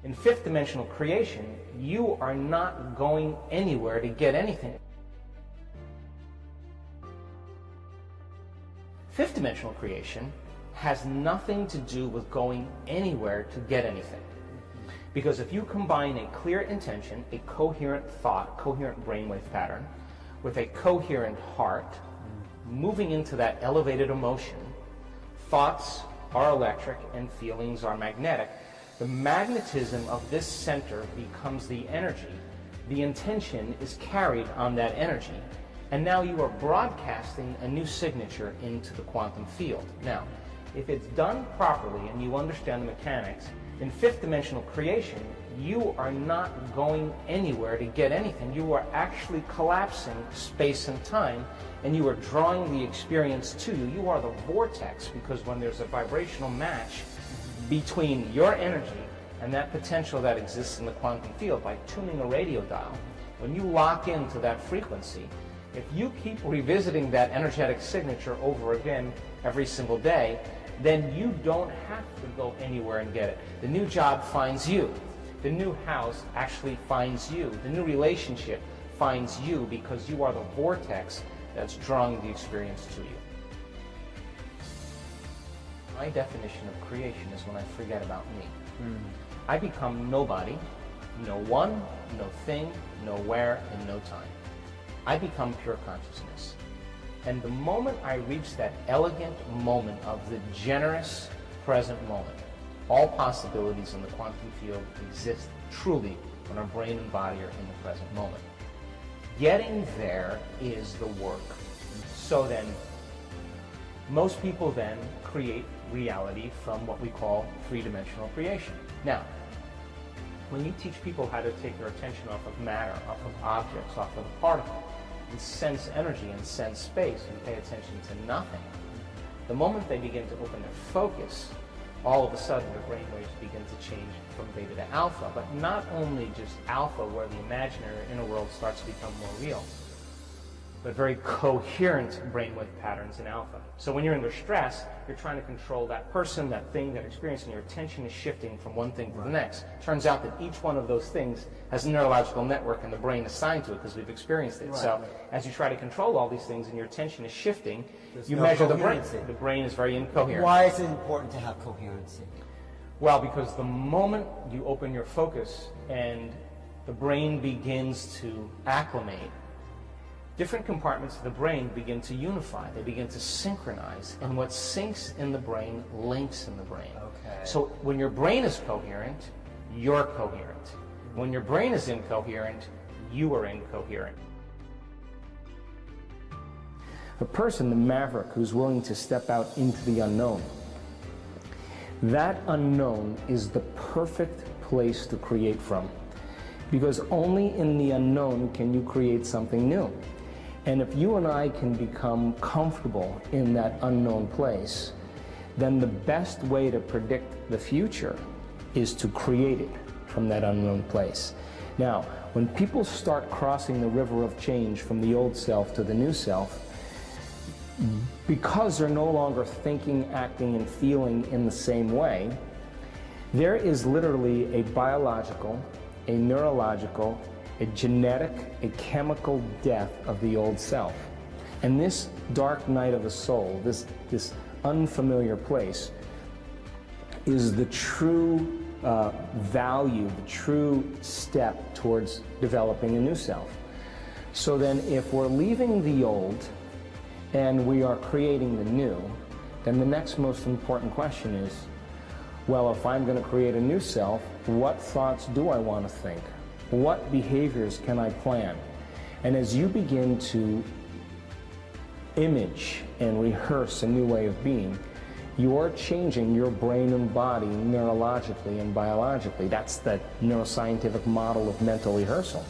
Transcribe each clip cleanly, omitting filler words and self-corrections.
In fifth dimensional creation, you are not going anywhere to get anything. Fifth dimensional creation has nothing to do with going anywhere to get anything. Because if you combine a clear intention, a coherent thought, coherent brainwave pattern, with a coherent heart, moving into that elevated emotion, thoughts are electric and feelings are magnetic. The magnetism of this center becomes the energy. The intention is carried on that energy. And now you are broadcasting a new signature into the quantum field. Now, if it's done properly and you understand the mechanics, in fifth dimensional creation, you are not going anywhere to get anything. You are actually collapsing space and time, and you are drawing the experience to you. You are the vortex, because when there's a vibrational match between your energy and that potential that exists in the quantum field by tuning a radio dial, when you lock into that frequency, if you keep revisiting that energetic signature over again every single day, then you don't have to go anywhere and get it. The new job finds you. The new house actually finds you. The new relationship finds you, because you are the vortex that's drawing the experience to you. My definition of creation is when I forget about me. I become nobody, no one, no thing, no where, and no time. I become pure consciousness. And the moment I reach that elegant moment of the generous present moment, all possibilities in the quantum field exist truly when our brain and body are in the present moment. Getting there is the work. So then, most people then create reality from what we call three-dimensional creation. Now, when you teach people how to take their attention off of matter, off of objects, off of the particle, and sense energy and sense space and pay attention to nothing, the moment they begin to open their focus, all of a sudden the brainwaves begin to change from beta to alpha, but not only just alpha, where the imaginary inner world starts to become more real, but very coherent brainwave patterns in alpha. So when you're under stress, you're trying to control that person, that thing, that experience, and your attention is shifting from one thing to the next. Turns out that each one of those things has a neurological network in the brain assigned to it, because we've experienced it. So as you try to control all these things and your attention is shifting, you measure the brain. The brain is very incoherent. Why is it important to have coherency? Well, because the moment you open your focus and the brain begins to acclimate, different compartments of the brain begin to unify. They begin to synchronize. And what syncs in the brain links in the brain. Okay. So when your brain is coherent, you're coherent. When your brain is incoherent, you are incoherent. A person, the maverick, who's willing to step out into the unknown, that unknown is the perfect place to create from. Because only in the unknown can you create something new. And if you and I can become comfortable in that unknown place, then the best way to predict the future is to create it from that unknown place. Now, when people start crossing the river of change from the old self to the new self, because they're no longer thinking, acting, and feeling in the same way, there is literally a biological, a neurological, a genetic, a chemical death of the old self. And this dark night of the soul, this unfamiliar place, is the true value, the true step towards developing a new self. So then if we're leaving the old and we are creating the new, then the next most important question is, well, if I'm going to create a new self, what thoughts do I want to think? What behaviors can I plan? And as you begin to image and rehearse a new way of being, you're changing your brain and body neurologically and biologically. That's the neuroscientific model of mental rehearsal.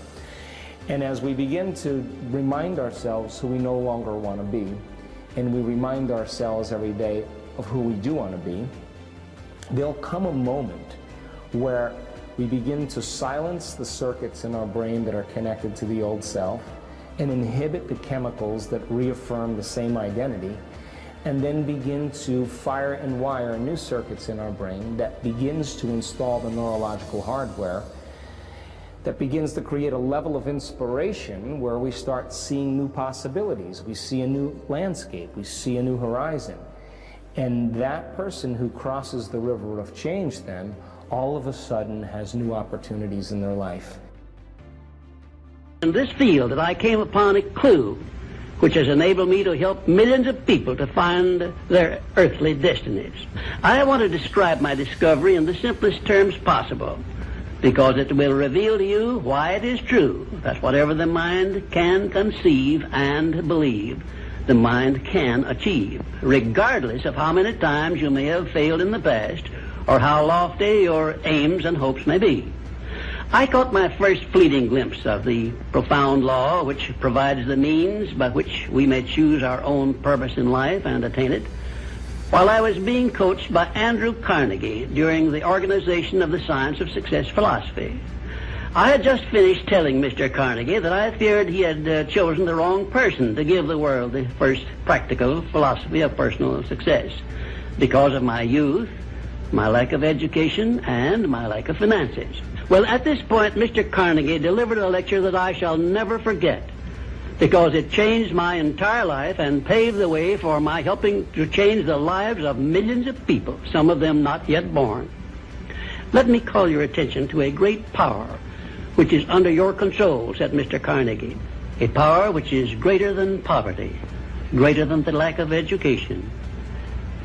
And as we begin to remind ourselves who we no longer want to be, and we remind ourselves every day of who we do want to be, there'll come a moment where we begin to silence the circuits in our brain that are connected to the old self and inhibit the chemicals that reaffirm the same identity. and then begin to fire and wire new circuits in our brain that begins to install the neurological hardware that begins to create a level of inspiration where we start seeing new possibilities. We see a new landscape. We see a new horizon. And that person who crosses the river of change then all of a sudden has new opportunities in their life. In this field that I came upon a clue which has enabled me to help millions of people to find their earthly destinies. I want to describe my discovery in the simplest terms possible, because it will reveal to you why it is true that whatever the mind can conceive and believe, the mind can achieve, regardless of how many times you may have failed in the past or how lofty your aims and hopes may be. I caught my first fleeting glimpse of the profound law which provides the means by which we may choose our own purpose in life and attain it while I was being coached by Andrew Carnegie during the organization of the Science of Success philosophy. I had just finished telling Mr. Carnegie that I feared he had chosen the wrong person to give the world the first practical philosophy of personal success because of my youth, my lack of education, and my lack of finances. Well, at this point, Mr. Carnegie delivered a lecture that I shall never forget because it changed my entire life and paved the way for my helping to change the lives of millions of people, some of them not yet born. Let me call your attention to a great power which is under your control, said Mr. Carnegie, a power which is greater than poverty, greater than the lack of education,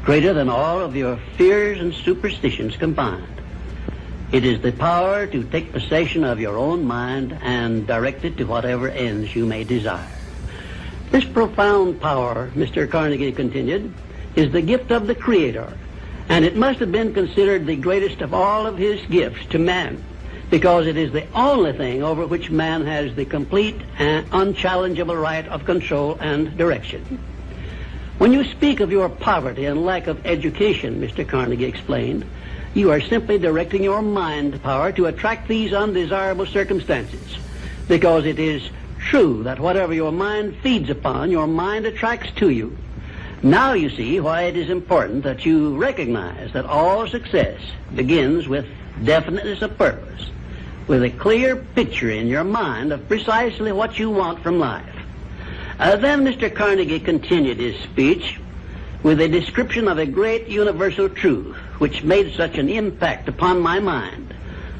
greater than all of your fears and superstitions combined. It is the power to take possession of your own mind and direct it to whatever ends you may desire. This profound power, Mr. Carnegie continued, is the gift of the Creator, and it must have been considered the greatest of all of his gifts to man, because it is the only thing over which man has the complete and unchallengeable right of control and direction. When you speak of your poverty and lack of education, Mr. Carnegie explained, you are simply directing your mind power to attract these undesirable circumstances, because it is true that whatever your mind feeds upon, your mind attracts to you. Now you see why it is important that you recognize that all success begins with definiteness of purpose, with a clear picture in your mind of precisely what you want from life. Then Mr. Carnegie continued his speech with a description of a great universal truth which made such an impact upon my mind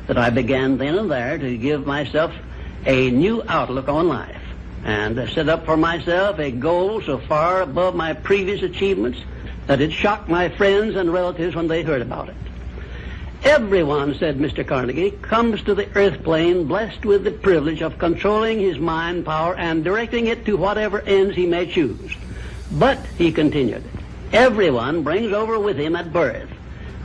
that I began then and there to give myself a new outlook on life and set up for myself a goal so far above my previous achievements that it shocked my friends and relatives when they heard about it. Everyone, said Mr. Carnegie, comes to the earth plane blessed with the privilege of controlling his mind power and directing it to whatever ends he may choose. But, he continued, everyone brings over with him at birth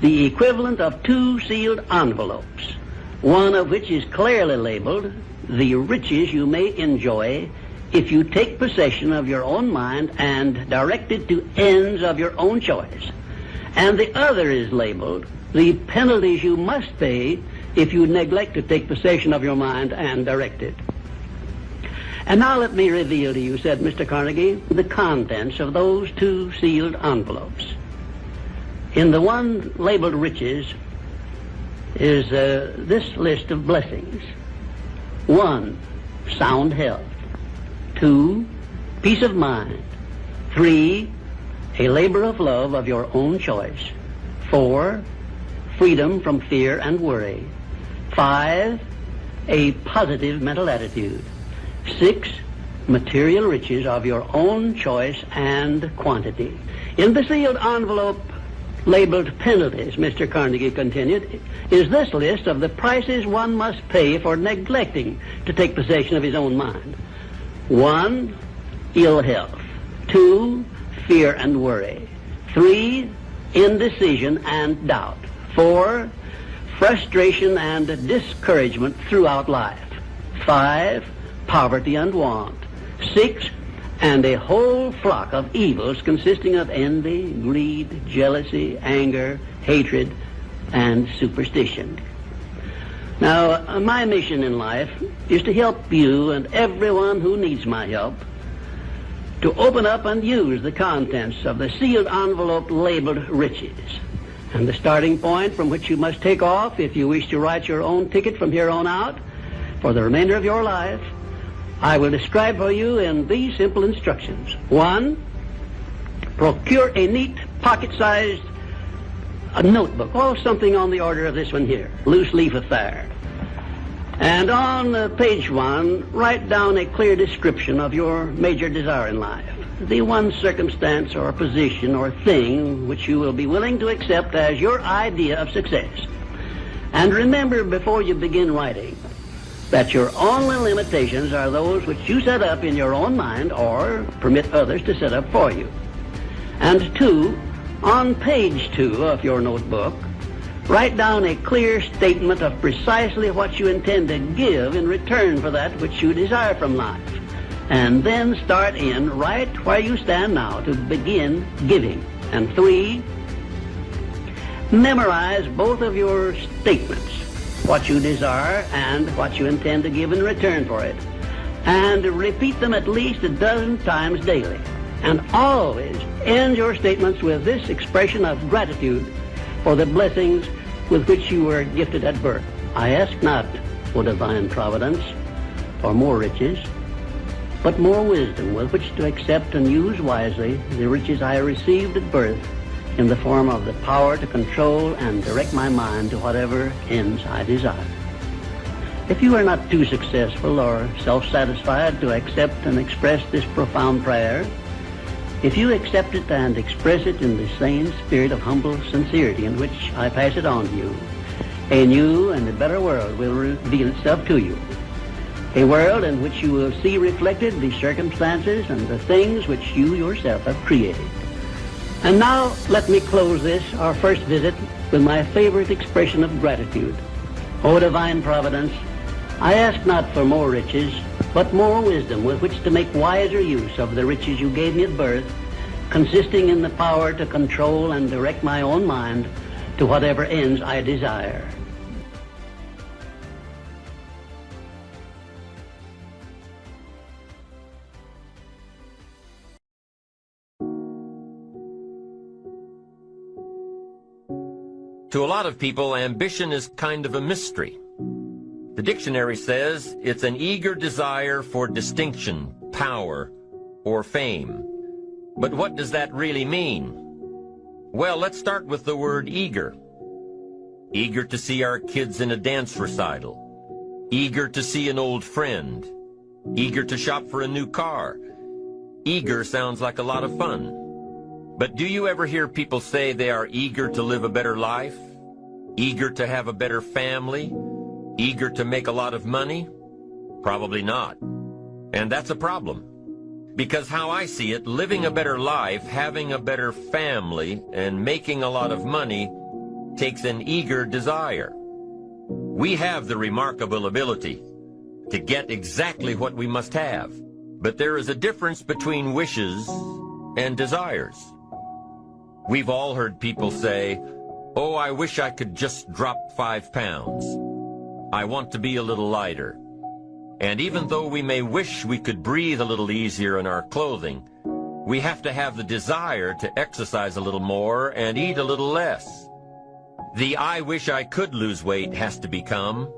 the equivalent of 2 sealed envelopes, one of which is clearly labeled, the riches you may enjoy if you take possession of your own mind and direct it to ends of your own choice. And the other is labeled, the penalties you must pay if you neglect to take possession of your mind and direct it. And now let me reveal to you, said Mr. Carnegie, the contents of those 2 sealed envelopes. In the one labeled riches is this list of blessings. 1, sound health. 2, peace of mind. 3, a labor of love of your own choice. 4, freedom from fear and worry. 5, a positive mental attitude. 6, material riches of your own choice and quantity. In the sealed envelope labeled penalties, Mr. Carnegie continued, is this list of the prices one must pay for neglecting to take possession of his own mind. 1, ill health. 2, fear and worry. 3, indecision and doubt. 4, frustration and discouragement throughout life. 5, poverty and want. 6, and a whole flock of evils consisting of envy, greed, jealousy, anger, hatred, and superstition. Now, my mission in life is to help you and everyone who needs my help to open up and use the contents of the sealed envelope labeled riches. And the starting point from which you must take off if you wish to write your own ticket from here on out for the remainder of your life, I will describe for you in these simple instructions. 1, procure a neat pocket-sized notebook, something on the order of this one here, loose leaf affair. And on page 1, write down a clear description of your major desire in life, the one circumstance or position or thing which you will be willing to accept as your idea of success. And remember before you begin writing that your only limitations are those which you set up in your own mind or permit others to set up for you. And 2, on page 2 of your notebook, write down a clear statement of precisely what you intend to give in return for that which you desire from life. And then start in right where you stand now to begin giving. And 3, memorize both of your statements, what you desire and what you intend to give in return for it. And repeat them at least a dozen times daily. And always end your statements with this expression of gratitude for the blessings with which you were gifted at birth. I ask not, O divine providence, for more riches, but more wisdom with which to accept and use wisely the riches I received at birth in the form of the power to control and direct my mind to whatever ends I desire. If you are not too successful or self-satisfied to accept and express this profound prayer, if you accept it and express it in the same spirit of humble sincerity in which I pass it on to you, a new and a better world will reveal itself to you. A world in which you will see reflected the circumstances and the things which you yourself have created. And now let me close this, our first visit, with my favorite expression of gratitude. O divine providence, I ask not for more riches, but more wisdom with which to make wiser use of the riches you gave me at birth, consisting in the power to control and direct my own mind to whatever ends I desire. To a lot of people, ambition is kind of a mystery. The dictionary says it's an eager desire for distinction, power, or fame. But what does that really mean? Well, let's start with the word eager. Eager to see our kids in a dance recital. Eager to see an old friend. Eager to shop for a new car. Eager sounds like a lot of fun. But do you ever hear people say they are eager to live a better life? Eager to have a better family? Eager to make a lot of money? Probably not. And that's a problem. Because how I see it, living a better life, having a better family, and making a lot of money takes an eager desire. We have the remarkable ability to get exactly what we must have. But there is a difference between wishes and desires. We've all heard people say, "Oh, I wish I could just drop 5 pounds. I want to be a little lighter." And even though we may wish we could breathe a little easier in our clothing, we have to have the desire to exercise a little more and eat a little less. The "I wish I could lose weight" has to become,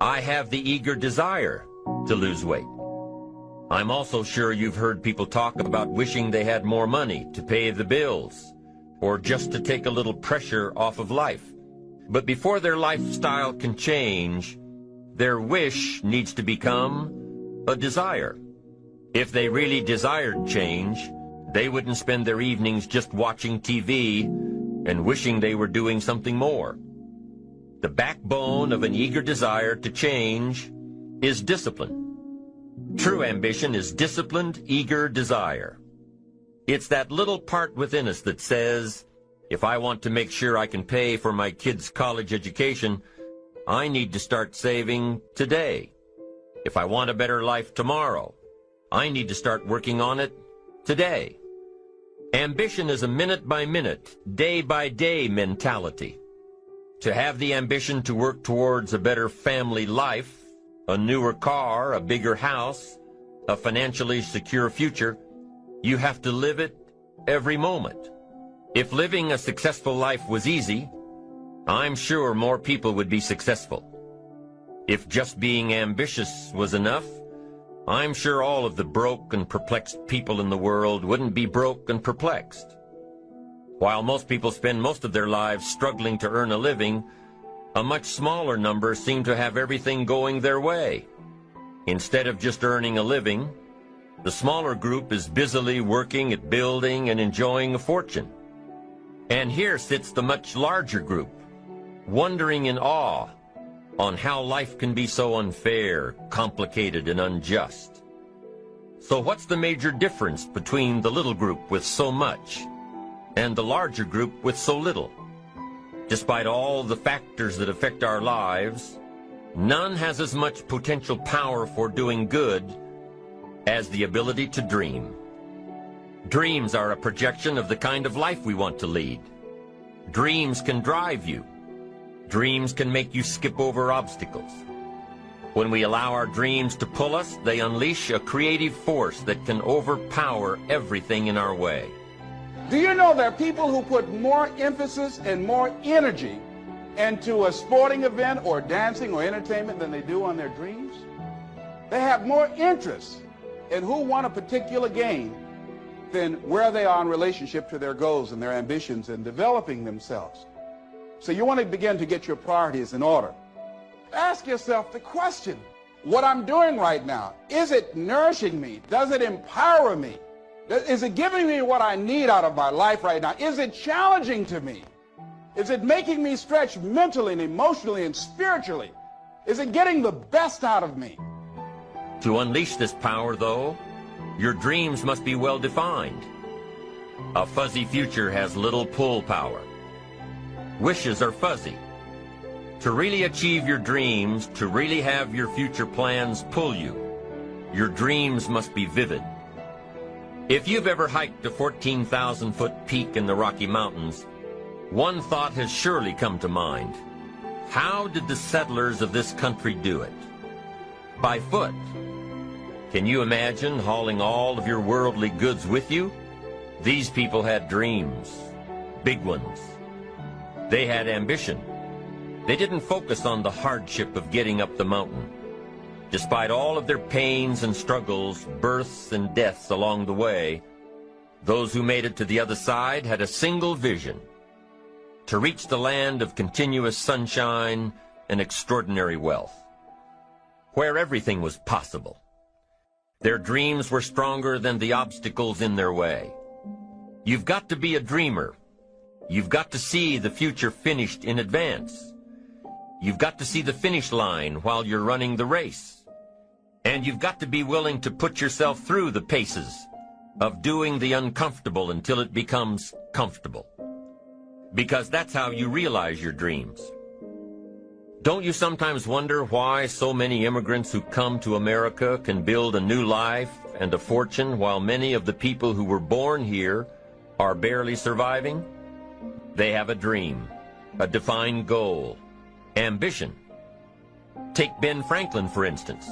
"I have the eager desire to lose weight." I'm also sure you've heard people talk about wishing they had more money to pay the bills, or just to take a little pressure off of life. But before their lifestyle can change, their wish needs to become a desire. If they really desired change, they wouldn't spend their evenings just watching TV and wishing they were doing something more. The backbone of an eager desire to change is discipline. True ambition is disciplined, eager desire. It's that little part within us that says, if I want to make sure I can pay for my kids' college education, I need to start saving today. If I want a better life tomorrow, I need to start working on it today. Ambition is a minute-by-minute, day-by-day mentality. To have the ambition to work towards a better family life, a newer car, a bigger house, a financially secure future, You have to live it every moment. If living a successful life was easy, I'm sure more people would be successful. If just being ambitious was enough, I'm sure all of the broke and perplexed people in the world wouldn't be broke and perplexed. While most people spend most of their lives struggling to earn a living, a much smaller number seem to have everything going their way. Instead of just earning a living, the smaller group is busily working at building and enjoying a fortune. And here sits the much larger group, wondering in awe on how life can be so unfair, complicated, and unjust. So what's the major difference between the little group with so much and the larger group with so little? Despite all the factors that affect our lives, none has as much potential power for doing good as the ability to dream. Dreams are a projection of the kind of life we want to lead. Dreams can drive you. Dreams can make you skip over obstacles. When we allow our dreams to pull us, they unleash a creative force that can overpower everything in our way. Do you know there are people who put more emphasis and more energy into a sporting event or dancing or entertainment than they do on their dreams? They have more interest in who won a particular game than where they are in relationship to their goals and their ambitions and developing themselves. So you want to begin to get your priorities in order. Ask yourself the question, what I'm doing right now, is it nourishing me? Does it empower me? Is it giving me what I need out of my life right now? Is it challenging to me? Is it making me stretch mentally and emotionally and spiritually? Is it getting the best out of me? To unleash this power, though, your dreams must be well defined. A fuzzy future has little pull power. Wishes are fuzzy. To really achieve your dreams, to really have your future plans pull you, your dreams must be vivid. If you've ever hiked a 14,000-foot peak in the Rocky Mountains, one thought has surely come to mind. How did the settlers of this country do it? By foot. Can you imagine hauling all of your worldly goods with you? These people had dreams, big ones. They had ambition. They didn't focus on the hardship of getting up the mountain. Despite all of their pains and struggles, births and deaths along the way, those who made it to the other side had a single vision: to reach the land of continuous sunshine and extraordinary wealth, where everything was possible. Their dreams were stronger than the obstacles in their way. You've got to be a dreamer. You've got to see the future finished in advance. You've got to see the finish line while you're running the race. And you've got to be willing to put yourself through the paces of doing the uncomfortable until it becomes comfortable. Because that's how you realize your dreams. Don't you sometimes wonder why so many immigrants who come to America can build a new life and a fortune while many of the people who were born here are barely surviving? They have a dream, a defined goal, ambition. Take Ben Franklin, for instance.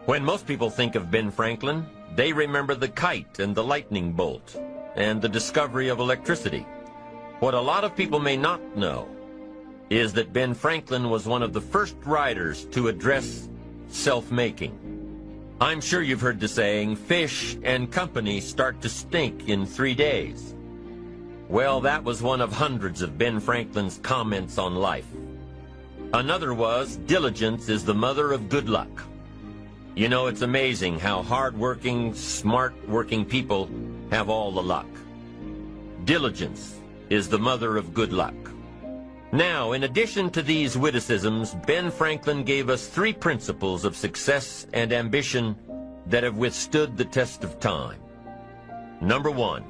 When most people think of Ben Franklin, they remember the kite and the lightning bolt and the discovery of electricity. What a lot of people may not know is that Ben Franklin was one of the first writers to address self-making. I'm sure you've heard the saying, fish and company start to stink in 3 days. Well, that was one of hundreds of Ben Franklin's comments on life. Another was, diligence is the mother of good luck. You know, it's amazing how hard-working, smart-working people have all the luck. Diligence is the mother of good luck. Now, in addition to these witticisms, Ben Franklin gave us 3 principles of success and ambition that have withstood the test of time. Number 1,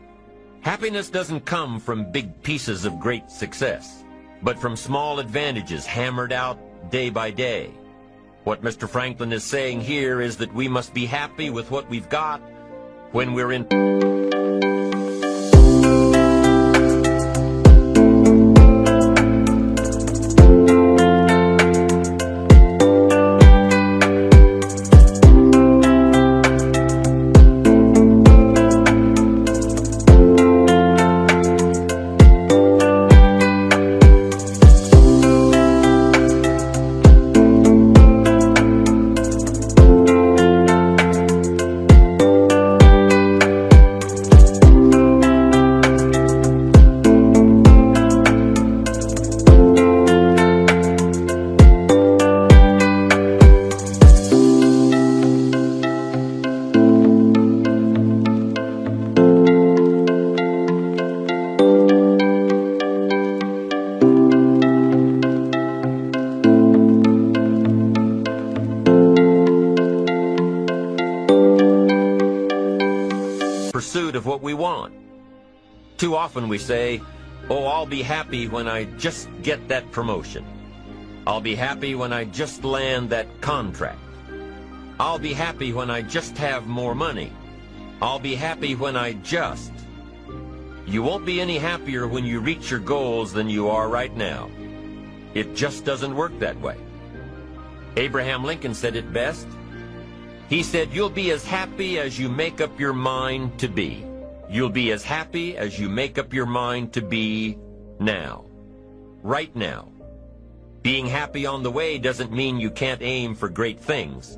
happiness doesn't come from big pieces of great success, but from small advantages hammered out day by day. What Mr. Franklin is saying here is that we must be happy with what we've got when we're in pursuit of what we want. Too often we say, oh, I'll be happy when I just get that promotion. I'll be happy when I just land that contract. I'll be happy when I just have more money. I'll be happy when I just. You won't be any happier when you reach your goals than you are right now. It just doesn't work that way. Abraham Lincoln said it best. He said, you'll be as happy as you make up your mind to be. You'll be as happy as you make up your mind to be now. Right now. Being happy on the way doesn't mean you can't aim for great things.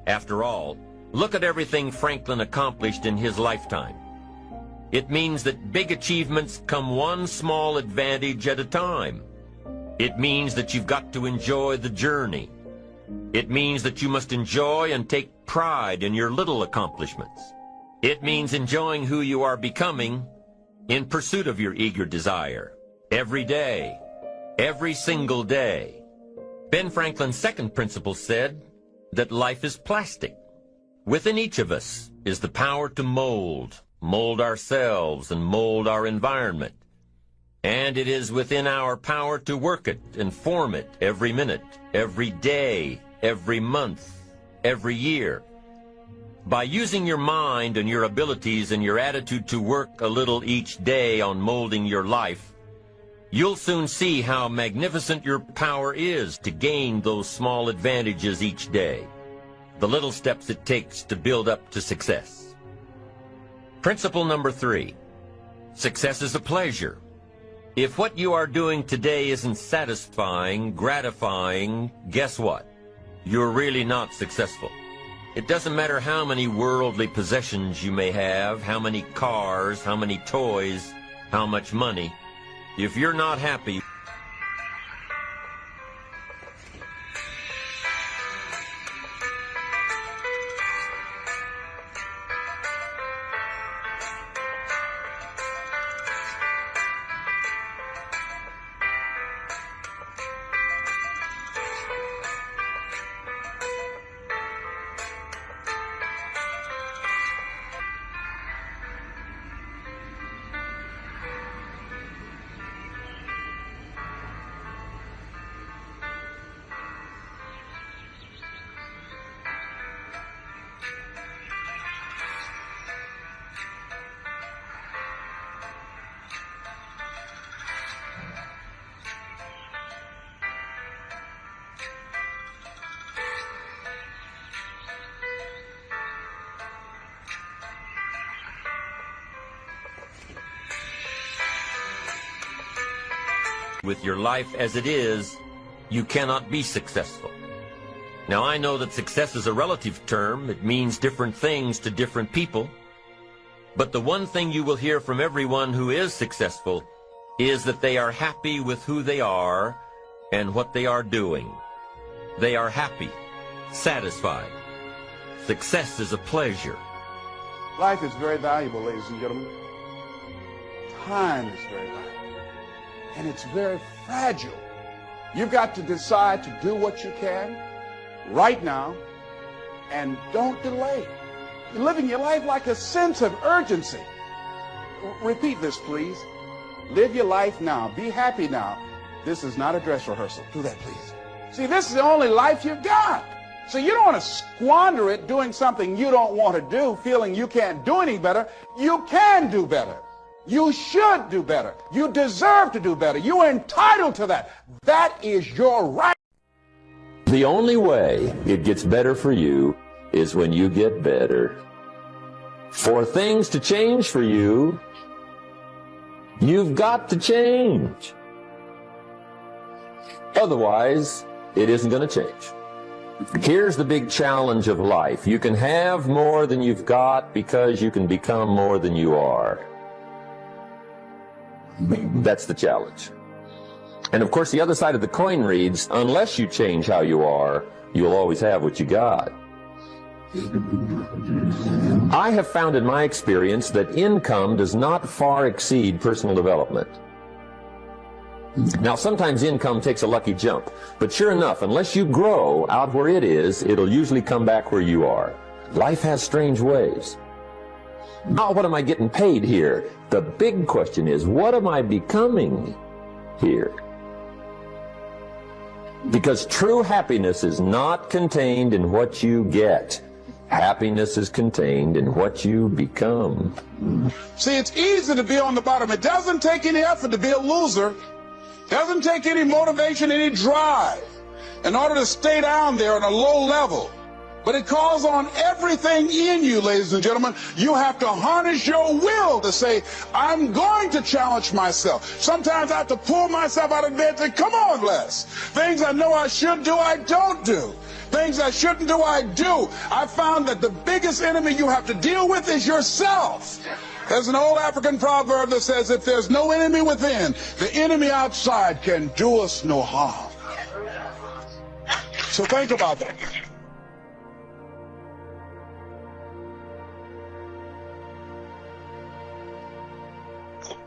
After all, look at everything Franklin accomplished in his lifetime. It means that big achievements come one small advantage at a time. It means that you've got to enjoy the journey. It means that you must enjoy and take pride in your little accomplishments. It means enjoying who you are becoming in pursuit of your eager desire. Every day. Every single day. Ben Franklin's second principle said that life is plastic. Within each of us is the power to mold ourselves and mold our environment. And it is within our power to work it and form it every minute, every day, every month, every year. By using your mind and your abilities and your attitude to work a little each day on molding your life, you'll soon see how magnificent your power is to gain those small advantages each day, the little steps it takes to build up to success. Principle number 3, success is a pleasure. If what you are doing today isn't satisfying, gratifying, guess what? You're really not successful. It doesn't matter how many worldly possessions you may have, how many cars, how many toys, how much money. If you're not happy, with your life as it is, you cannot be successful. Now, I know that success is a relative term. It means different things to different people. But the one thing you will hear from everyone who is successful is that they are happy with who they are and what they are doing. They are happy, satisfied. Success is a pleasure. Life is very valuable, ladies and gentlemen. Time is very valuable. And it's very fragile. You've got to decide to do what you can right now and don't delay. You're living your life like a sense of urgency. Repeat this, please. Live your life now. Be happy now. This is not a dress rehearsal. Do that, please. See, this is the only life you've got. So you don't want to squander it doing something you don't want to do, feeling you can't do any better. You can do better. You should do better. You deserve to do better. You're entitled to that. That is your right. The only way it gets better for you is when you get better. For things to change for you, you've got to change. Otherwise, it isn't going to change. Here's the big challenge of life. You can have more than you've got because you can become more than you are. That's the challenge. And of course, the other side of the coin reads, unless you change how you are, you'll always have what you got. I have found in my experience that income does not far exceed personal development. Now, sometimes income takes a lucky jump, but sure enough, unless you grow out where it is, it'll usually come back where you are. Life has strange ways. Not what am I getting paid here? The big question is, what am I becoming here? Because true happiness is not contained in what you get. Happiness is contained in what you become. See, it's easy to be on the bottom. It doesn't take any effort to be a loser. It doesn't take any motivation, any drive in order to stay down there on a low level. But it calls on everything in you, ladies and gentlemen. You have to harness your will to say, I'm going to challenge myself. Sometimes I have to pull myself out of bed and say, come on, Les. Things I know I should do, I don't do. Things I shouldn't do, I do. I found that the biggest enemy you have to deal with is yourself. There's an old African proverb that says, if there's no enemy within, the enemy outside can do us no harm. So think about that.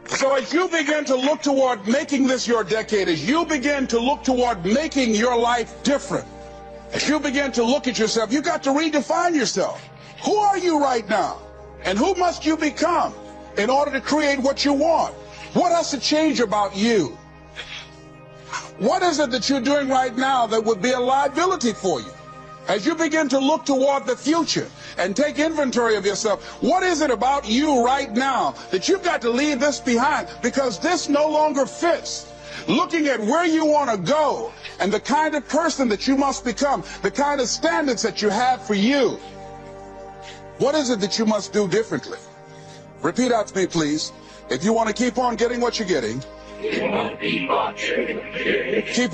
So as you begin to look toward making this your decade, as you begin to look toward making your life different, as you begin to look at yourself, you got to redefine yourself. Who are you right now? And who must you become in order to create what you want? What has to change about you? What is it that you're doing right now that would be a liability for you? As you begin to look toward the future and take inventory of yourself, what is it about you right now that you've got to leave this behind because this no longer fits? Looking at where you want to go and the kind of person that you must become, the kind of standards that you have for you. What is it that you must do differently? Repeat out to me, please. If you want to keep on getting what you're getting, keep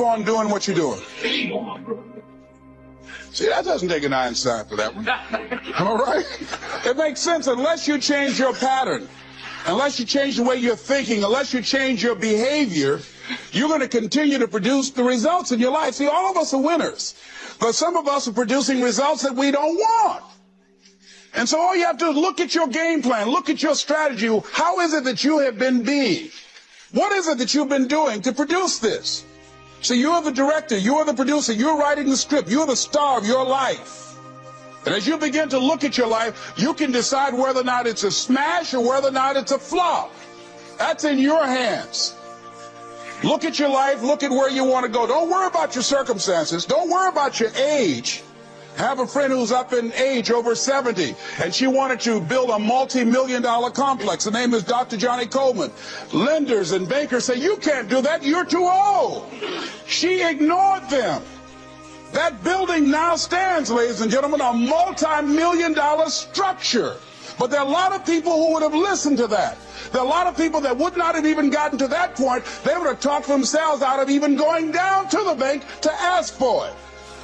on doing what you're doing. See, that doesn't take an Einstein for that one. All right? It makes sense unless you change your pattern, unless you change the way you're thinking, unless you change your behavior, you're going to continue to produce the results in your life. See, all of us are winners, but some of us are producing results that we don't want. And so all you have to do is look at your game plan, look at your strategy. How is it that you have been being? What is it that you've been doing to produce this? So you're the director, you're the producer, you're writing the script, you're the star of your life. And as you begin to look at your life, you can decide whether or not it's a smash or whether or not it's a flop. That's in your hands. Look at your life, look at where you want to go. Don't worry about your circumstances. Don't worry about your age. I have a friend who's up in age, over 70, and she wanted to build a multi-million-dollar complex. The name is Dr. Johnny Coleman. Lenders and bankers say, you can't do that, you're too old. She ignored them. That building now stands, ladies and gentlemen, a multi-million-dollar structure. But there are a lot of people who would have listened to that. There are a lot of people that would not have even gotten to that point. They would have talked themselves out of even going down to the bank to ask for it,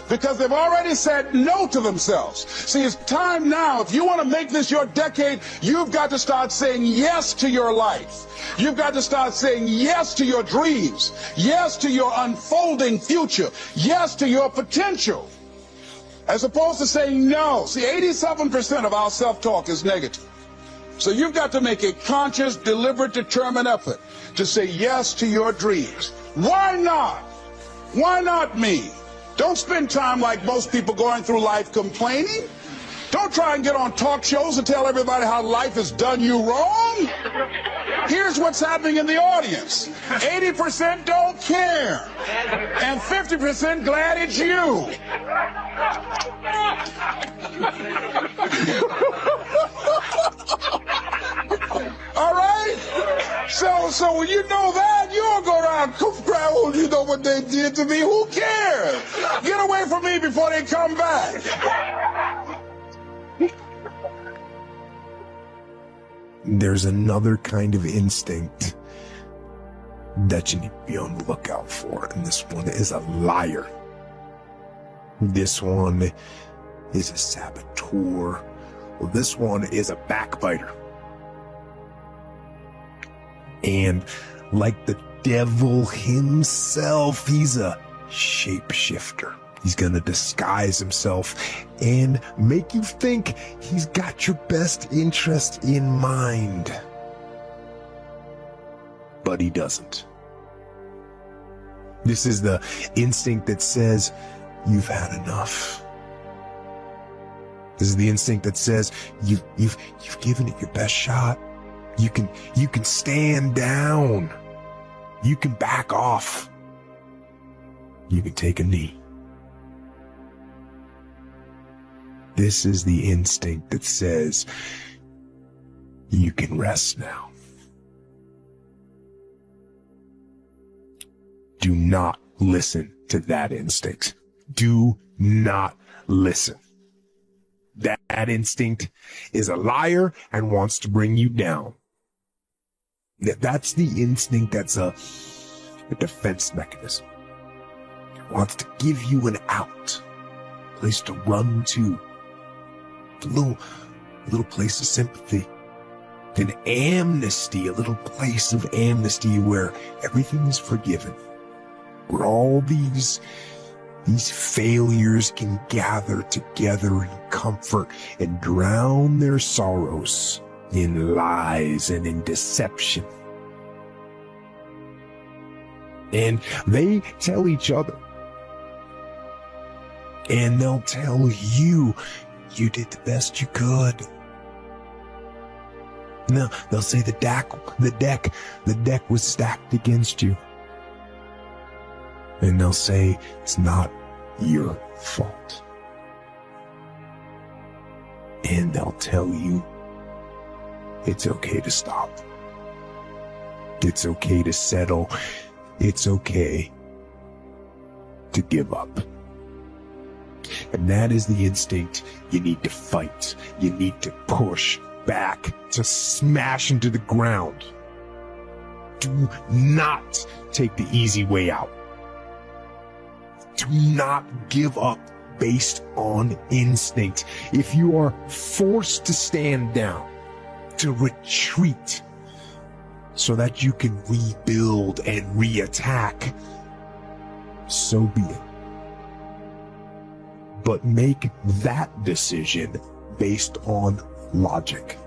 because they've already said no to themselves. See, it's time now. If you want to make this your decade, you've got to start saying yes to your life. You've got to start saying yes to your dreams, yes to your unfolding future, yes to your potential, as opposed to saying no. See, 87% of our self-talk is negative. So you've got to make a conscious, deliberate, determined effort to say yes to your dreams. Why not? Why not me? Don't spend time like most people going through life complaining. Don't try and get on talk shows and tell everybody how life has done you wrong. Here's what's happening in the audience. 80% don't care, and 50% glad it's you. All right? So when you know that, you don't go around crying, oh, you know what they did to me. Who cares? Get away from me before they come back. There's another kind of instinct that you need to be on the lookout for, and this one is a liar. This one is a saboteur. Well, this one is a backbiter. And like the devil himself, he's a shapeshifter. He's gonna disguise himself and make you think he's got your best interest in mind. But he doesn't. This is the instinct that says, you've had enough. This is the instinct that says you've given it your best shot. You can stand down. You can back off. You can take a knee. This is the instinct that says you can rest now. Do not listen to that instinct. Do not listen. That instinct is a liar and wants to bring you down. That's the instinct that's a defense mechanism. It wants to give you an out, a place to run to, a little place of sympathy, an amnesty, a little place of amnesty where everything is forgiven, where all these failures can gather together in comfort and drown their sorrows in lies and in deception. And they tell each other, and they'll tell you, you did the best you could. No, they'll say the deck was stacked against you. And they'll say it's not your fault. And they'll tell you it's okay to stop. It's okay to settle. It's okay to give up. And that is the instinct you need to fight. You need to push back, to smash into the ground. Do not take the easy way out. Do not give up based on instinct. If you are forced to stand down, to retreat, so that you can rebuild and reattack, so be it. But make that decision based on logic,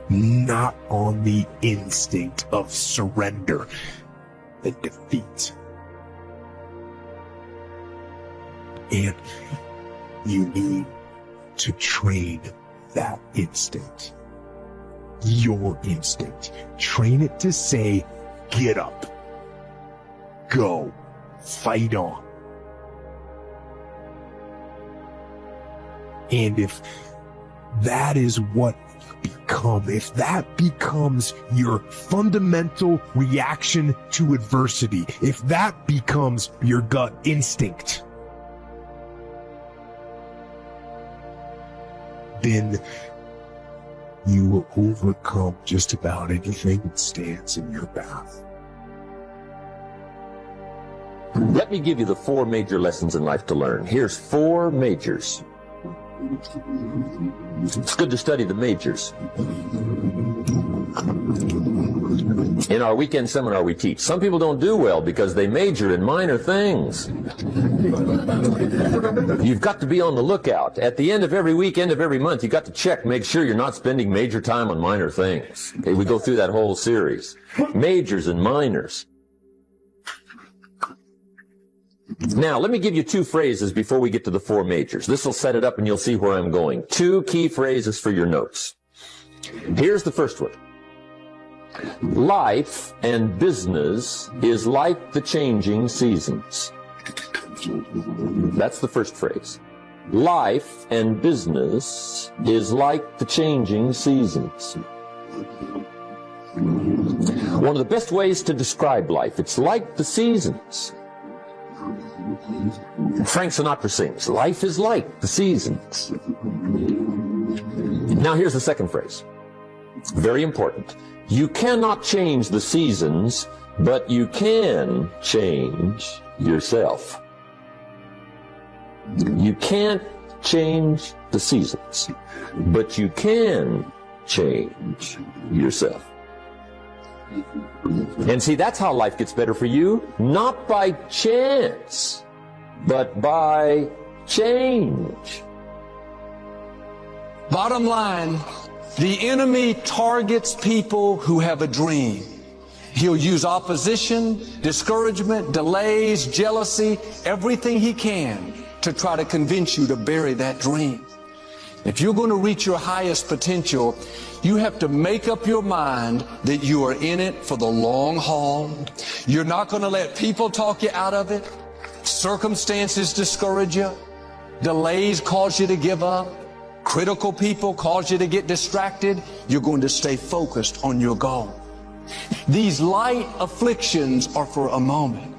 not on the instinct of surrender and defeat. And you need to train that instinct. Your instinct. Train it to say, get up. Go. Fight on. And if that is what you become, if that becomes your fundamental reaction to adversity, if that becomes your gut instinct, then you will overcome just about anything that stands in your path. Let me give you the 4 major lessons in life to learn. Here's 4 majors. It's good to study the majors. In our weekend seminar we teach, some people don't do well because they major in minor things. You've got to be on the lookout. At the end of every week, end of every month, you've got to check, make sure you're not spending major time on minor things. Okay, we go through that whole series. Majors and minors. Now, let me give you 2 phrases before we get to the 4 majors. This will set it up and you'll see where I'm going. 2 key phrases for your notes. Here's the first one. Life and business is like the changing seasons. That's the first phrase. Life and business is like the changing seasons. One of the best ways to describe life, it's like the seasons. Frank Sinatra sings, life is like the seasons. Now here's the second phrase. Very important. You cannot change the seasons, but you can change yourself. You can't change the seasons, but you can change yourself. And see, that's how life gets better for you, not by chance, but by change. Bottom line, the enemy targets people who have a dream. He'll use opposition, discouragement, delays, jealousy, everything he can to try to convince you to bury that dream. If you're going to reach your highest potential, you have to make up your mind that you are in it for the long haul. You're not going to let people talk you out of it. Circumstances discourage you. Delays cause you to give up. Critical people cause you to get distracted. You're going to stay focused on your goal. These light afflictions are for a moment.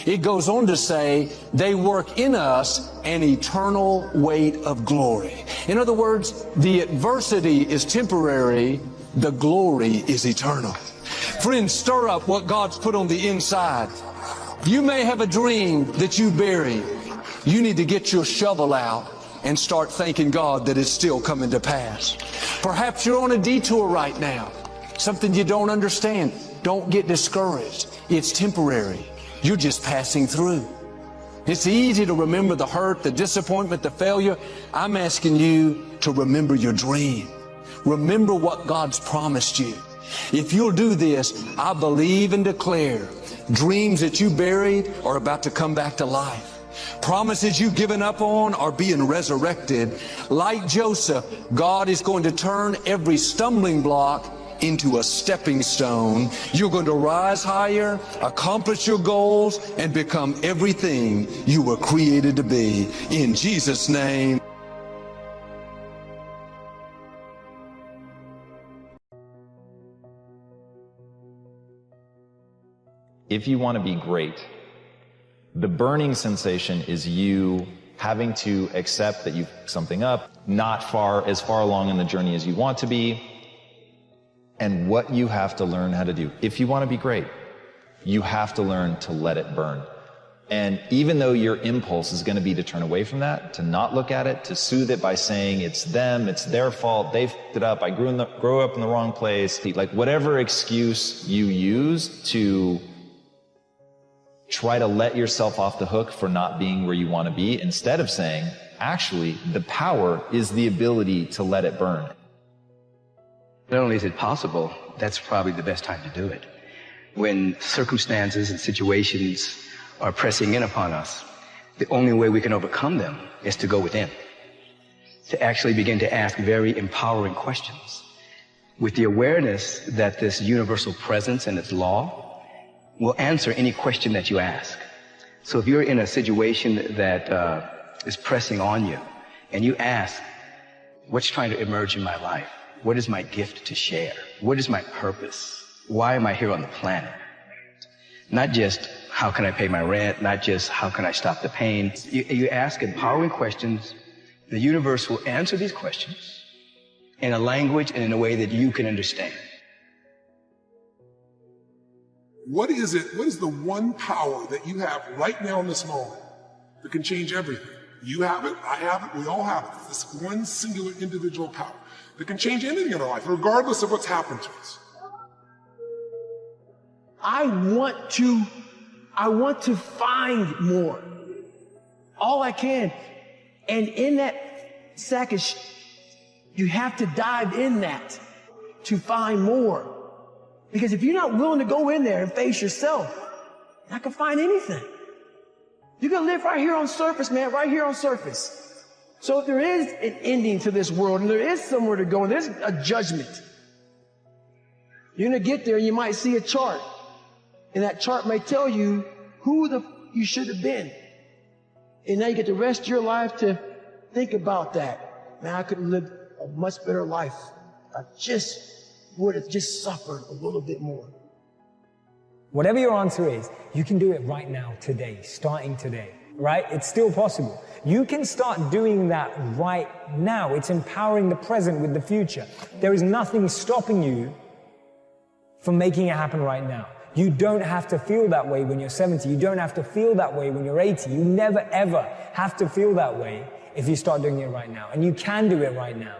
It goes on to say, they work in us an eternal weight of glory. In other words, the adversity is temporary, the glory is eternal. Friends, stir up what God's put on the inside. You may have a dream that you buried. You need to get your shovel out and start thanking God that it's still coming to pass. Perhaps you're on a detour right now, something you don't understand. Don't get discouraged. It's temporary. You're just passing through. It's easy to remember the hurt, the disappointment, the failure. I'm asking you to remember your dream. Remember what God's promised you. If you'll do this, I believe and declare dreams that you buried are about to come back to life. Promises you've given up on are being resurrected. Like Joseph, God is going to turn every stumbling block into a stepping stone. You're going to rise higher, accomplish your goals, and become everything you were created to be. In Jesus' name. If you want to be great, the burning sensation is you having to accept that you've something up, not as far along in the journey as you want to be, and what you have to learn how to do. If you want to be great, you have to learn to let it burn. And even though your impulse is going to be to turn away from that, to not look at it, to soothe it by saying it's them, it's their fault, they f***ed it up, I grew up in the wrong place, like whatever excuse you use to try to let yourself off the hook for not being where you want to be, instead of saying, actually, the power is the ability to let it burn. Not only is it possible, that's probably the best time to do it. When circumstances and situations are pressing in upon us, the only way we can overcome them is to go within, to actually begin to ask very empowering questions with the awareness that this universal presence and its law will answer any question that you ask. So if you're in a situation that is pressing on you and you ask, what's trying to emerge in my life? What is my gift to share? What is my purpose? Why am I here on the planet? Not just how can I pay my rent, not just how can I stop the pain. You ask empowering questions. The universe will answer these questions in a language and in a way that you can understand. What is the one power that you have right now in this moment that can change everything? You have it, I have it, we all have it. This one singular individual power that can change anything in our life, regardless of what's happened to us. I want to find more. All I can. And in that sack of you have to dive in that to find more. Because if you're not willing to go in there and face yourself, you're not gonna find anything. You're gonna live right here on surface, man, right here on surface. So if there is an ending to this world and there is somewhere to go and there's a judgment, you're gonna get there and you might see a chart. And that chart may tell you who you should have been. And now you get the rest of your life to think about that. Man, I could have lived a much better life. I just would have just suffered a little bit more. Whatever your answer is, you can do it right now, today, starting today, right? It's still possible. You can start doing that right now. It's empowering the present with the future. There is nothing stopping you from making it happen right now. You don't have to feel that way when you're 70. You don't have to feel that way when you're 80. You never, ever have to feel that way if you start doing it right now. And you can do it right now.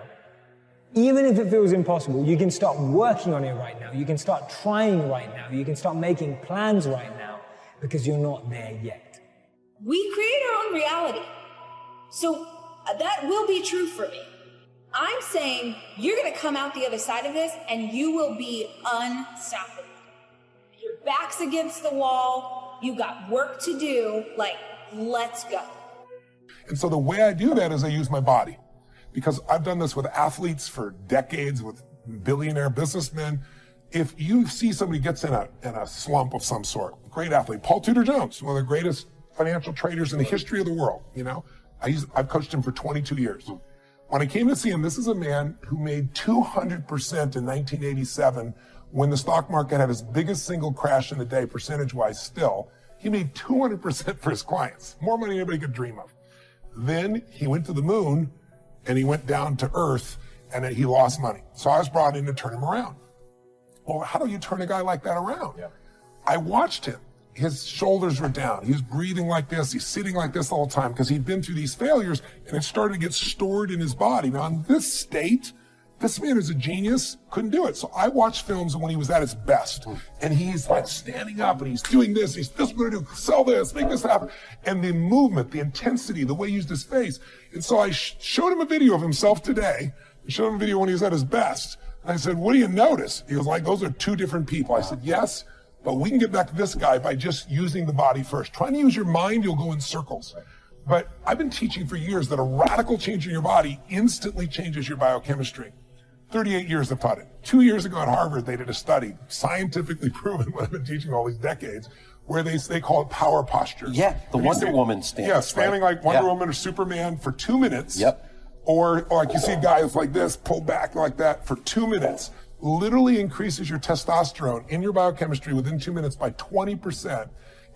Even if it feels impossible, you can start working on it right now. You can start trying right now. You can start making plans right now because you're not there yet. We create our own reality. So that will be true for me. I'm saying you're going to come out the other side of this and you will be unstoppable. Your back's against the wall. You got work to do. Like, let's go. And so the way I do that is I use my body. because I've done this with athletes for decades, with billionaire businessmen. If you see somebody gets in a slump of some sort, great athlete, Paul Tudor Jones, one of the greatest financial traders in the history of the world, you know, I've coached him for 22 years. When I came to see him, this is a man who made 200% in 1987 when the stock market had its biggest single crash in a day, percentage-wise still. He made 200% for his clients, more money than anybody could dream of. Then he went to the moon and he went down to earth and he lost money. So I was brought in to turn him around. Well, how do you turn a guy like that around? Yeah. I watched him. His shoulders were down. He was breathing like this. He's sitting like this all the time because he'd been through these failures and it started to get stored in his body. Now, in this state, this man is a genius, couldn't do it. So I watched films when he was at his best. And he's like standing up and he's doing this. He's this going to do, sell this, make this happen. And the movement, the intensity, the way he used his face. And so I showed him a video of himself today. I showed him a video when he was at his best. And I said, what do you notice? He was like, those are two different people. I said, yes, but we can get back to this guy by just using the body first. Trying to use your mind, you'll go in circles. But I've been teaching for years that a radical change in your body instantly changes your biochemistry. 38 years I've taught it. 2 years ago at Harvard, they did a study, scientifically proven what I've been teaching all these decades, where they call it power posture. Yeah, the Wonder Woman stance. Yeah, standing right? like Wonder Woman or Superman for 2 minutes. Yep. Or like you see a guy who's like this, pulled back like that for 2 minutes. Literally increases your testosterone in your biochemistry within 2 minutes by 20%.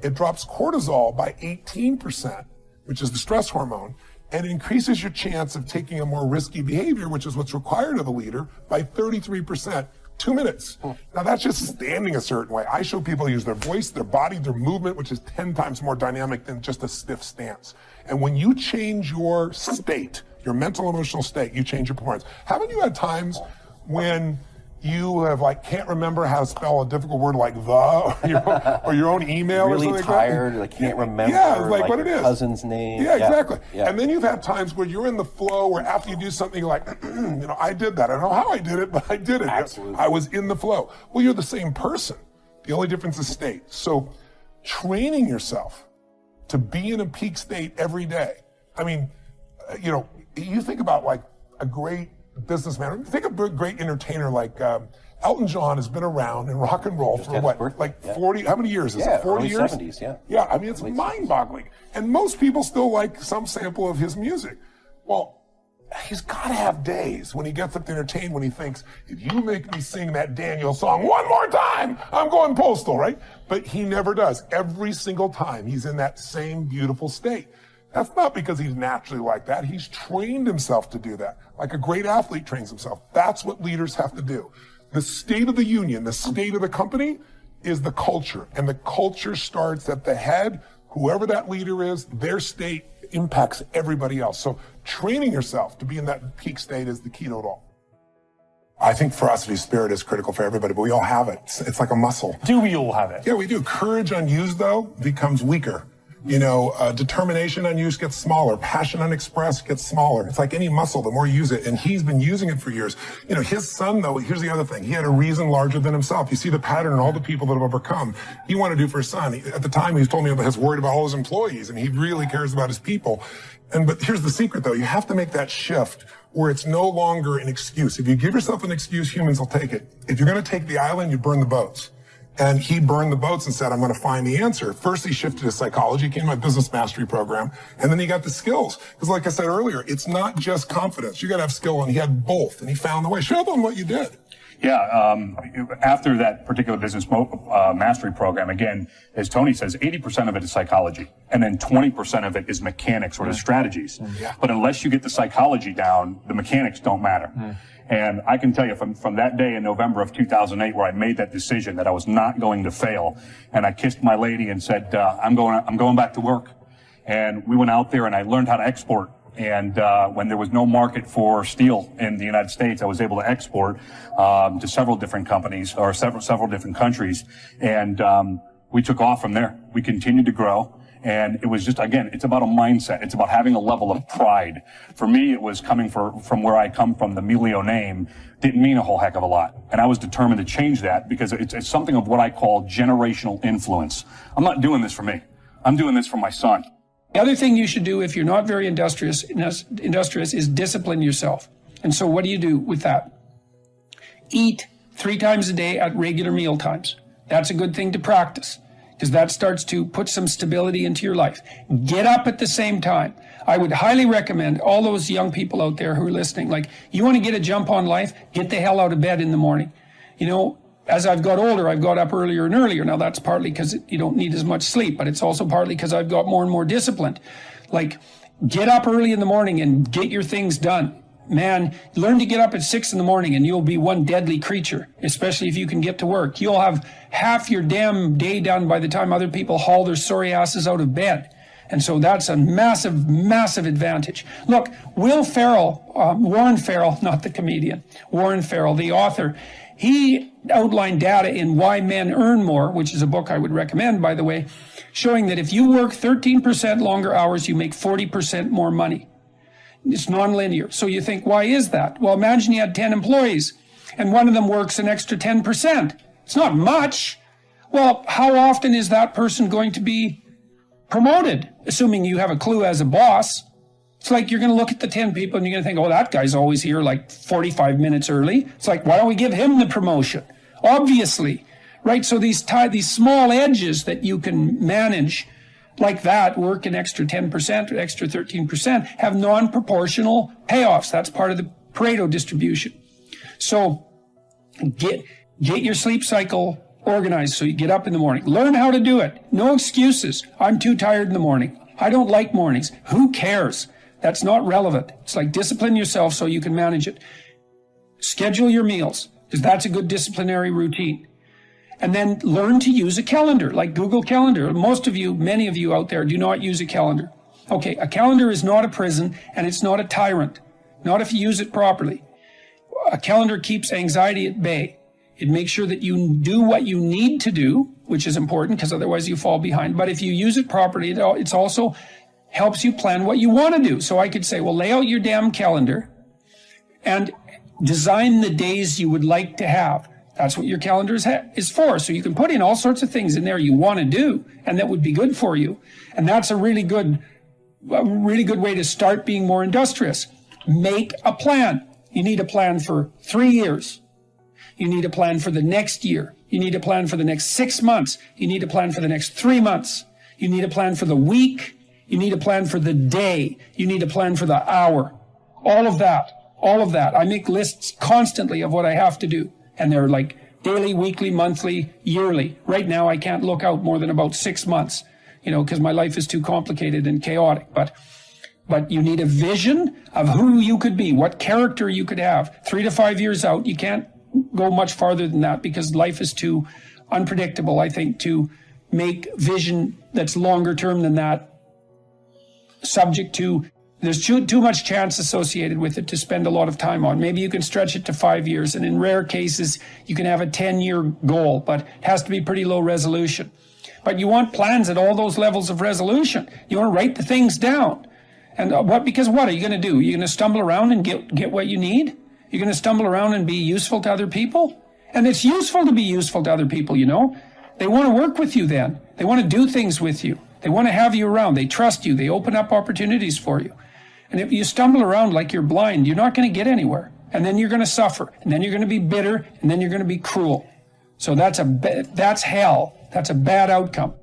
It drops cortisol by 18%, which is the stress hormone, and it increases your chance of taking a more risky behavior, which is what's required of a leader, by 33%. 2 minutes. Now that's just standing a certain way. I show people to use their voice, their body, their movement, which is 10 times more dynamic than just a stiff stance. And when you change your state, your mental, emotional state, you change your performance. Haven't you had times when you have can't remember how to spell a difficult word like the or your own email really or something tired, like that? I can't remember like what it is. Cousin's name. Yeah, exactly. Yeah. And then you've had times where you're in the flow where after you do something you're like, I did that. I don't know how I did it, but I did it. Absolutely. I was in the flow. Well, you're the same person. The only difference is state. So training yourself to be in a peak state every day. I mean, you think about like a great businessman. Think of a great entertainer like Elton John has been around in rock and roll for what, 40, how many years is it? 40 years? 70s, yeah. Yeah, I mean, it's mind-boggling. And most people still like some sample of his music. Well, he's got to have days when he gets up to entertain when he thinks, if you make me sing that Daniel song one more time, I'm going postal, right? But he never does. Every single time he's in that same beautiful state. That's not because he's naturally like that. He's trained himself to do that. Like a great athlete trains himself. That's what leaders have to do. The state of the union, the state of the company is the culture. And the culture starts at the head. Whoever that leader is, their state impacts everybody else. So training yourself to be in that peak state is the key to it all. I think ferocity of spirit is critical for everybody, but we all have it. It's like a muscle. Do we all have it? Yeah, we do. Courage unused, though, becomes weaker. Determination unused gets smaller. Passion unexpressed gets smaller. It's like any muscle, the more you use it. And he's been using it for years. His son, though, here's the other thing. He had a reason larger than himself. You see the pattern in all the people that have overcome. He wanted to do for his son. At the time, he told me he was worried about all his employees, and he really cares about his people. But here's the secret, though. You have to make that shift where it's no longer an excuse. If you give yourself an excuse, humans will take it. If you're going to take the island, you burn the boats. And he burned the boats and said, I'm going to find the answer. First, he shifted his psychology, came to my business mastery program, and then he got the skills. Because like I said earlier, it's not just confidence. You got to have skill, and he had both, and he found the way. Show them what you did. Yeah, after that particular business mastery program, again, as Tony says, 80% of it is psychology, and then 20% of it is mechanics or the strategies. Yeah. But unless you get the psychology down, the mechanics don't matter. And I can tell you from that day in November of 2008 where I made that decision that I was not going to fail, and I kissed my lady and said, I'm going back to work. And we went out there and I learned how to export. And when there was no market for steel in the United States, I was able to export to several different companies or several different countries. And we took off from there. We continued to grow. And it was just, again, it's about a mindset. It's about having a level of pride. For me, it was coming from where I come from. The Melio name didn't mean a whole heck of a lot. And I was determined to change that because it's something of what I call generational influence. I'm not doing this for me. I'm doing this for my son. The other thing you should do if you're not very industrious is discipline yourself. And so what do you do with that? Eat 3 times a day at regular meal times. That's a good thing to practice because that starts to put some stability into your life. Get up at the same time. I would highly recommend all those young people out there who are listening, like, you want to get a jump on life, get the hell out of bed in the morning. You know, as I've got older, I've got up earlier and earlier. Now, that's partly because you don't need as much sleep, but it's also partly because I've got more and more disciplined. Like, get up early in the morning and get your things done. Man, learn to get up at 6 in the morning and you'll be one deadly creature, especially if you can get to work. You'll have half your damn day done by the time other people haul their sorry asses out of bed. And so that's a massive, massive advantage. Look, Warren Farrell, not the comedian, Warren Farrell, the author, he outlined data in Why Men Earn More, which is a book I would recommend, by the way, showing that if you work 13% longer hours, you make 40% more money. It's nonlinear. So you think, why is that? Well, imagine you had 10 employees and one of them works an extra 10%. It's not much. Well, how often is that person going to be promoted, assuming you have a clue as a boss? It's like you're going to look at the 10 people and you're going to think, oh, that guy's always here like 45 minutes early. It's like, why don't we give him the promotion? Obviously, right? So these small edges that you can manage like that, work an extra 10% or extra 13%, have non-proportional payoffs. That's part of the Pareto distribution. So get your sleep cycle organized so you get up in the morning. Learn how to do it. No excuses. I'm too tired in the morning. I don't like mornings. Who cares? That's not relevant. It's like discipline yourself so you can manage it. Schedule your meals, because that's a good disciplinary routine. And then learn to use a calendar, like Google Calendar. Most of you, many of you out there, do not use a calendar. Okay, a calendar is not a prison, and it's not a tyrant. Not if you use it properly. A calendar keeps anxiety at bay. It makes sure that you do what you need to do, which is important, because otherwise you fall behind. But if you use it properly, it's also helps you plan what you want to do. So I could say, well, lay out your damn calendar and design the days you would like to have. That's what your calendar is for. So you can put in all sorts of things in there you want to do, and that would be good for you. And that's a really good way to start being more industrious. Make a plan. You need a plan for 3 years. You need a plan for the next year. You need a plan for the next 6 months. You need a plan for the next 3 months. You need a plan for the week. You need a plan for the day. You need a plan for the hour. All of that. I make lists constantly of what I have to do. And they're like daily, weekly, monthly, yearly. Right now, I can't look out more than about 6 months, because my life is too complicated and chaotic. But you need a vision of who you could be, what character you could have. 3 to 5 years out, you can't go much farther than that because life is too unpredictable, I think, to make vision that's longer term than that subject to. There's too much chance associated with it to spend a lot of time on. Maybe you can stretch it to 5 years, and in rare cases, you can have a 10-year goal, but it has to be pretty low resolution. But you want plans at all those levels of resolution. You want to write the things down. And because what are you going to do? You're going to stumble around and get what you need? You're going to stumble around and be useful to other people? And it's useful to be useful to other people, They want to work with you then. They want to do things with you. They want to have you around. They trust you. They open up opportunities for you. And if you stumble around like you're blind, you're not going to get anywhere. And then you're going to suffer. And then you're going to be bitter. And then you're going to be cruel. So that's hell. That's a bad outcome.